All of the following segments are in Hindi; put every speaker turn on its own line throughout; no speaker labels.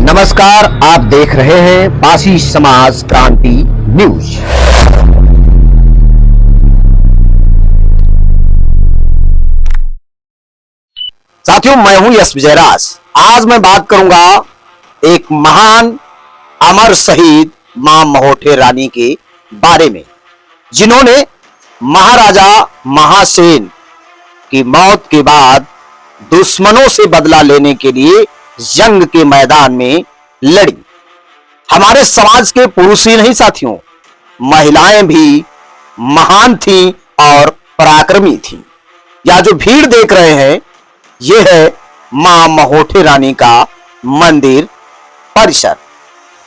नमस्कार, आप देख रहे हैं पासी समाज क्रांति न्यूज। साथियों, मैं हूं यश विजयराज। आज मैं बात करूंगा एक महान अमर शहीद मां महोठे रानी के बारे में, जिन्होंने महाराजा महासेन की मौत के बाद दुश्मनों से बदला लेने के लिए जंग के मैदान में लड़ी। हमारे समाज के पुरुष ही नहीं साथियों, महिलाएं भी महान थीं और पराक्रमी थीं। यह जो भीड़ देख रहे हैं, यह है मां महोठे रानी का मंदिर परिसर।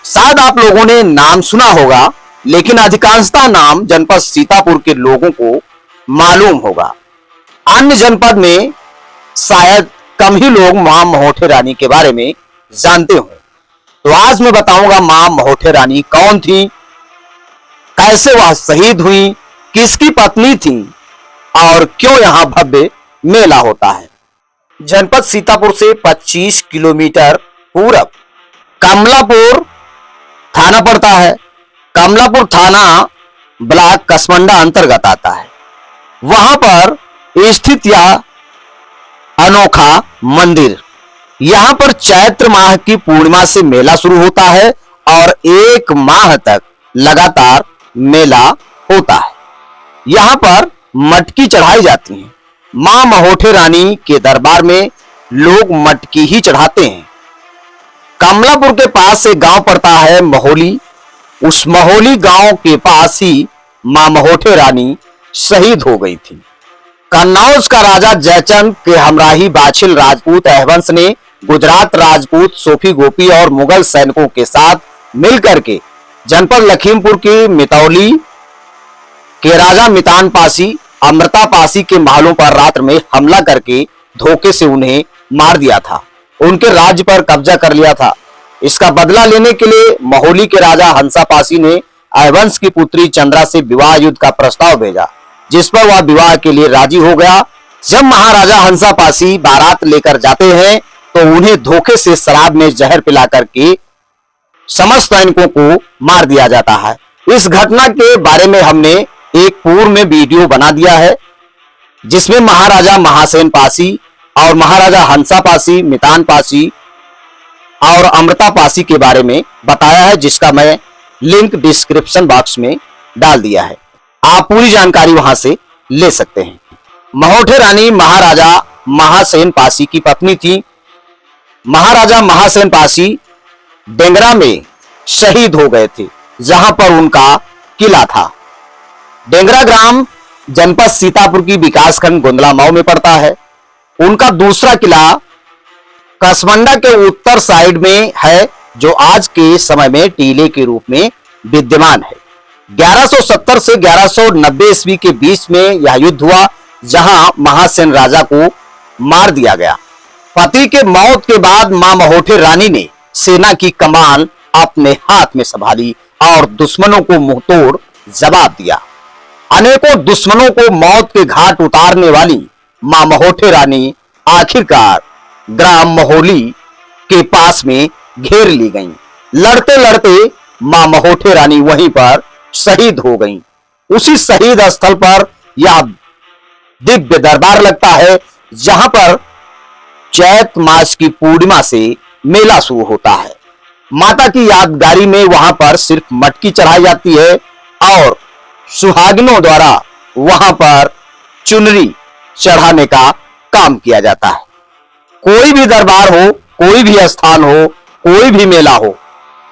शायद आप लोगों ने नाम सुना होगा, लेकिन अधिकांशतः नाम जनपद सीतापुर के लोगों को मालूम होगा। अन्य जनपद में शायद कम ही लोग मां महोठे रानी के बारे में जानते हो। तो आज मैं बताऊंगा मां महोठे रानी कौन थी, कैसे वह शहीद हुई, किसकी पत्नी थी और क्यों यहां भव्य मेला होता है। जनपद सीतापुर से 25 किलोमीटर पूरब कमलापुर थाना पड़ता है। कमलापुर थाना ब्लॉक कसमंडा अंतर्गत आता है। वहां पर स्थित यह अनोखा मंदिर, यहां पर चैत्र माह की पूर्णिमा से मेला शुरू होता है और एक माह तक लगातार मेला होता है। यहां पर मटकी चढ़ाई जाती है। मां महोठे रानी के दरबार में लोग मटकी ही चढ़ाते हैं। कमलापुर के पास एक गांव पड़ता है महोली। उस महोली गांव के पास ही मां महोठे रानी शहीद हो गई थी। कन्नौज का राजा जयचंद के हमराही बाछिल राजपूत हरवंश ने गुजरात राजपूत सोफी गोपी और मुगल सैनिकों के साथ मिलकर के जनपद लखीमपुर की मितौली के राजा मितान पासी, अमृता पासी के महलों पर रात्र में हमला करके धोखे से उन्हें मार दिया था। उनके राज्य पर कब्जा कर लिया था। इसका बदला लेने के लिए महोली के राजा हंसा पासी ने हरवंश की पुत्री चंद्रा से विवाह युद्ध का प्रस्ताव भेजा, जिस पर वह विवाह के लिए राजी हो गया। जब महाराजा हंसा पासी बारात लेकर जाते हैं तो उन्हें धोखे से शराब में जहर पिला करके समस्त सैनिकों को मार दिया जाता है। इस घटना के बारे में हमने एक पूर्व में वीडियो बना दिया है, जिसमें महाराजा महासेन पासी और महाराजा हंसा पासी, मितान पासी और अमृता पासी के बारे में बताया है, जिसका मैं लिंक डिस्क्रिप्शन बॉक्स में डाल दिया है। आप पूरी जानकारी वहां से ले सकते हैं। महोठे रानी महाराजा महासेन पासी की पत्नी थी। महाराजा महासेन पासी डेंगरा में शहीद हो गए थे, जहां पर उनका किला था। डेंगरा ग्राम जनपद सीतापुर की विकासखंड गोंदला मऊ में पड़ता है। उनका दूसरा किला कसमंडा के उत्तर साइड में है, जो आज के समय में टीले के रूप में विद्यमान है। 1170 से 1190 ईस्वी के बीच में यह युद्ध हुआ, जहां महासेन राजा को मार दिया गया। पति के मौत के बाद मां महोठे रानी ने सेना की कमान अपने हाथ में संभाली और दुश्मनों को मुंहतोड़ जवाब दिया। अनेकों दुश्मनों को मौत के घाट उतारने वाली मां महोठे रानी आखिरकार ग्राम महोली के पास में घेर ली गईं। लड़ते लड़ते मां महोठे रानी वहीं पर शहीद हो गईं। उसी शहीद स्थल पर यह दिव्य दरबार लगता है, जहां पर चैत मास की पूर्णिमा से मेला शुरू होता है। माता की यादगारी में वहां पर सिर्फ मटकी चढ़ाई जाती है और सुहागिनों द्वारा वहां पर चुनरी चढ़ाने का काम किया जाता है। कोई भी दरबार हो, कोई भी स्थान हो, कोई भी मेला हो,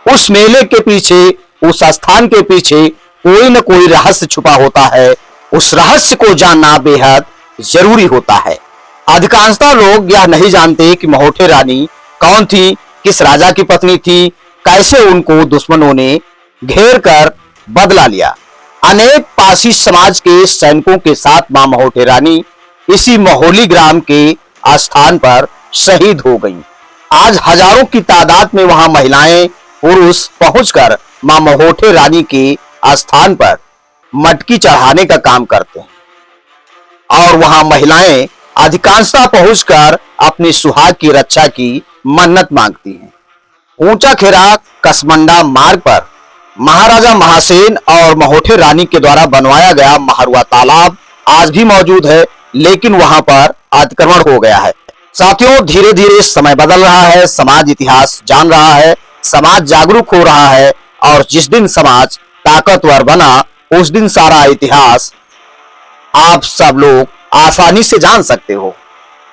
उस मेले के पीछे, उस स्थान के पीछे कोई न कोई रहस्य छुपा होता है। उस रहस्य को जानना बेहद जरूरी होता है। अधिकांशतः लोग यह नहीं जानते कि महोठे रानी कौन थी, किस राजा की पत्नी थी, कैसे उनको दुश्मनों ने घेर कर बदला लिया। अनेक पासी समाज के सैनिकों के साथ मां महोठे रानी इसी महोली ग्राम के स्थान पर शहीद हो गईं। आज हजारों की तादाद में वहां महिलाएं, पुरुष पहुंचकर मां महोठे रानी के स्थान पर मटकी चढ़ाने का काम करते हैं और वहां महिलाएं अधिकांशतः पहुंचकर अपने सुहाग की रक्षा की मन्नत मांगती हैं। ऊंचा खेरा कसमंडा मार्ग पर महाराजा महासेन और महोठे रानी के द्वारा बनवाया गया महारुआ तालाब आज भी मौजूद है, लेकिन वहां पर अतिक्रमण हो गया है। साथियों, धीरे धीरे समय बदल रहा है, समाज इतिहास जान रहा है, समाज जागरूक हो रहा है और जिस दिन समाज ताकतवर बना उस दिन सारा इतिहास आप सब लोग आसानी से जान सकते हो।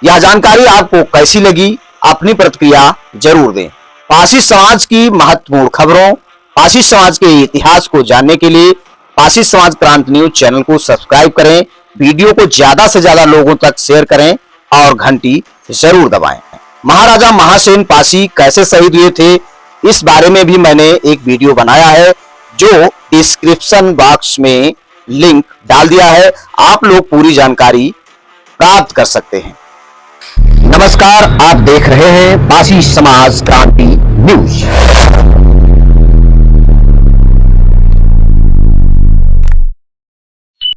यह जानकारी आपको कैसी लगी, अपनी प्रतिक्रिया जरूर दें। पासी समाज की महत्वपूर्ण खबरों, पासी समाज के इतिहास को जानने के लिए पासी समाज क्रांति न्यूज चैनल को सब्सक्राइब करें, वीडियो को ज्यादा से ज्यादा लोगों तक शेयर करें और घंटी जरूर दबाएं। महाराजा महासेन पासी कैसे शहीद हुए थे, इस बारे में भी मैंने एक वीडियो बनाया है जो डिस्क्रिप्शन बॉक्स में लिंक डाल दिया है, आप लोग पूरी जानकारी प्राप्त कर सकते हैं। नमस्कार, आप देख रहे हैं पासी समाज क्रांति न्यूज।